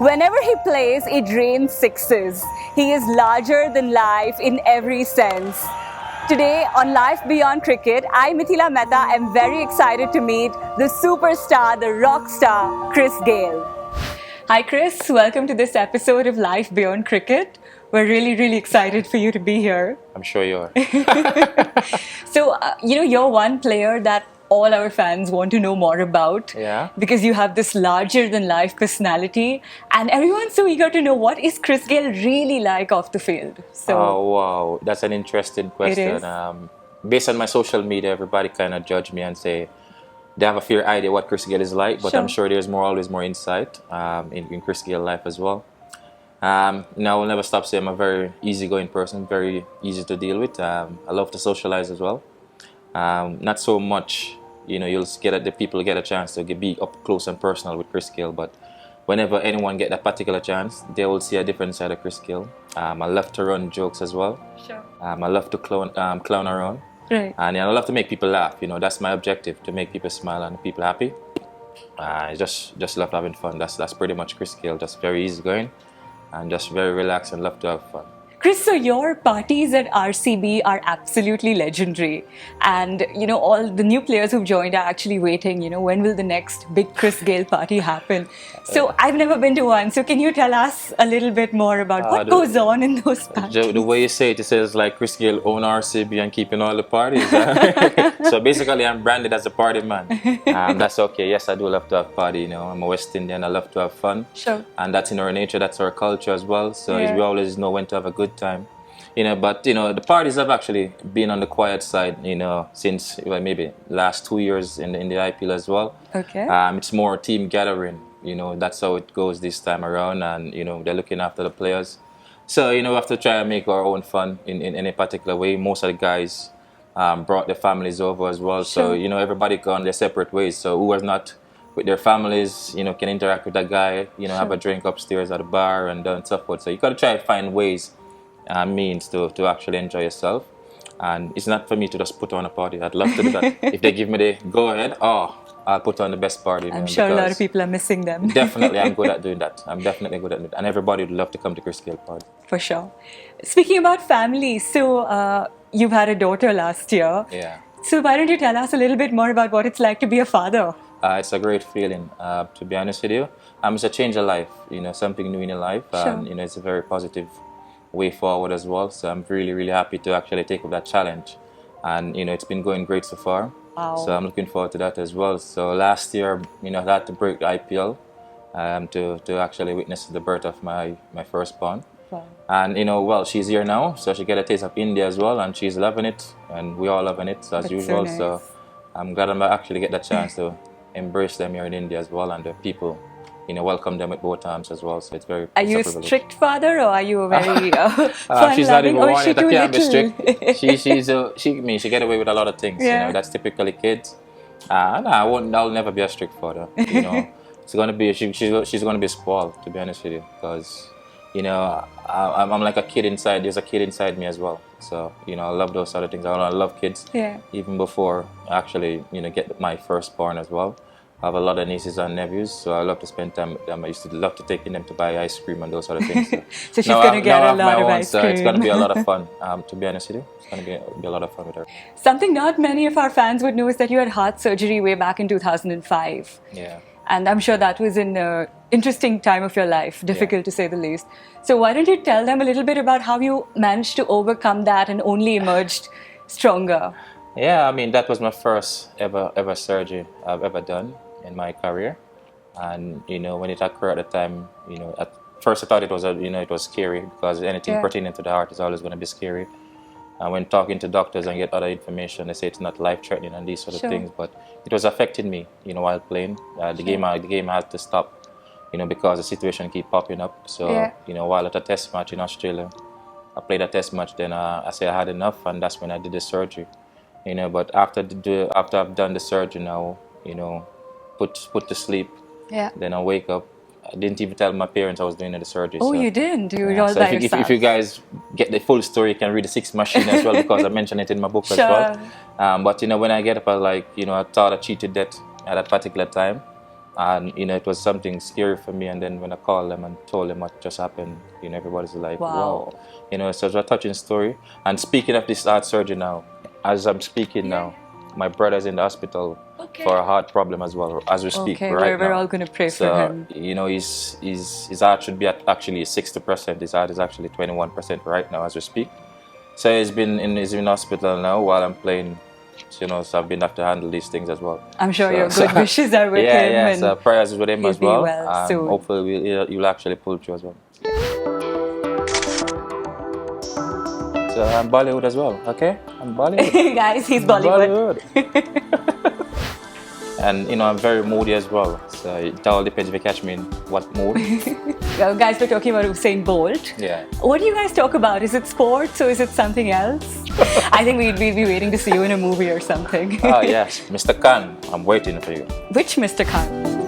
Whenever he plays, it rains sixes. He is larger than life in every sense. Today on Life Beyond Cricket, I, Mithila Mehta, am very excited to meet the superstar, the rock star, Chris Gayle. Hi Chris, welcome to this episode of Life Beyond Cricket. We're really excited for you to be here. I'm sure you are. So, you're one player that all our fans want to know more about. Yeah. Because you have this larger-than-life personality. And everyone's so eager to know, what is Chris Gayle really like off the field? So, oh, wow. That's an interesting question. It is. Based on my social media, everybody kind of judge me and say they have a fair idea what Chris Gayle is like. But Sure. I'm sure there's always more insight in Chris Gayle's life as well. Now, I will never stop saying I'm a very easygoing person, very easy to deal with. I love to socialize as well. Not so much, you'll the people get a chance to be up close and personal with Chris Gayle, but whenever anyone get that particular chance, they will see a different side of Chris Gayle. I love to run jokes as well. Sure. I love to clown around. Right. And I love to make people laugh. That's my objective, to make people smile and people happy. I just love having fun. That's pretty much Chris Gayle, just very easygoing and just very relaxed and love to have fun. Chris, so your parties at RCB are absolutely legendary. And, all the new players who've joined are actually waiting, when will the next big Chris Gayle party happen? So I've never been to one. So can you tell us a little bit more about what goes on in those parties? The way you say it says like Chris Gayle own RCB and keeping all the parties. So basically I'm branded as a party man. That's okay. Yes, I do love to have party, I'm a West Indian. I love to have fun. Sure. And that's in our nature, that's our culture as well. So Yeah. we always know when to have a good time. But the parties have actually been on the quiet side, since maybe last 2 years in the IPL as well. Okay. It's more team gathering, that's how it goes this time around, and they're looking after the players. So we have to try and make our own fun in any particular way. Most of the guys brought their families over as well. Sure. So everybody gone their separate ways. So who was not with their families, can interact with that guy, have a drink upstairs at the bar and so forth. So you got to try to find ways, means to actually enjoy yourself. And it's not for me to just put on a party. I'd love to do that. If they give me the go ahead, I'll put on the best party. I'm sure a lot of people are missing them. Definitely, I'm good at doing that. I'm definitely good at it. And everybody would love to come to Chris Gayle party. For sure. Speaking about family, so you've had a daughter last year. Yeah. So why don't you tell us a little bit more about what it's like to be a father? It's a great feeling, to be honest with you. It's a change of life, something new in your life. Sure. And, it's a very positive way forward as well. So I'm really happy to actually take up that challenge. And, it's been going great so far. Wow. So I'm looking forward to that as well. So last year, I had to break the IPL to actually witness the birth of my firstborn. Wow. And, she's here now. So she get a taste of India as well. And she's loving it. And we all loving it, as That's usual. so nice. So I'm glad I actually get the chance to embrace them here in India as well, and the people, welcome them with both arms as well. So it's very. Are you a strict father, or are you a very fun She's not even or is one. she I too can't be little? strict. She get away with a lot of things. Yeah. That's typically kids. No, I'll never be a strict father. It's gonna be she's gonna be spoiled, to be honest with you, because I'm like a kid inside. There's a kid inside me as well. So I love those sort of things. I love kids. Yeah. Even before I actually get my firstborn as well. I have a lot of nieces and nephews, so I love to spend time with them. I used to love to take them to buy ice cream and those sort of things. So she's going to get a lot of ice cream. So it's going to be a lot of fun, to be honest with you. It's going to be a lot of fun with her. Something not many of our fans would know is that you had heart surgery way back in 2005. Yeah. And I'm sure that was an interesting time of your life, difficult to say the least. So why don't you tell them a little bit about how you managed to overcome that and only emerged stronger? Yeah, that was my first ever surgery I've ever done in my career. And when it occurred at the time, at first I thought it was it was scary, because anything pertaining to the heart is always going to be scary. And when talking to doctors and get other information, they say it's not life-threatening and these sort of things, but it was affecting me, while playing. The game had to stop, because the situation keep popping up. So, while at a test match in Australia, I played a test match, then I said I had enough, and that's when I did the surgery. But after I've done the surgery now, put to sleep, then I wake up. I didn't even tell my parents I was doing the surgery. Oh, so. You didn't? You were all by yourself. If you guys get the full story, you can read the Six Machine as well, because I mentioned it in my book as well. But when I get up, I thought I cheated death at that particular time. And it was something scary for me. And then when I called them and told them what just happened, everybody's like, Wow. wow. It's such a touching story. And speaking of this heart surgery now, as I'm speaking now, my brother's in the hospital for a heart problem as well, as we speak right now. We're all going to pray for him. His heart should be at actually 60%. His heart is actually 21% right now as we speak. So he's in hospital now while I'm playing. So I've been have to handle these things as well. I'm sure your good wishes are with him. Yeah, so prayers is with him as well. And soon. hopefully you'll actually pull through as well. So I'm Bollywood as well, okay? I'm Bollywood. Guys, he's Bollywood. And I'm very moody as well. So it all depends if you catch me in what mood. Well, guys, we're talking about Usain Bolt. Yeah. What do you guys talk about? Is it sports or is it something else? I think we'd be waiting to see you in a movie or something. Oh yes, Mr. Khan, I'm waiting for you. Which Mr. Khan?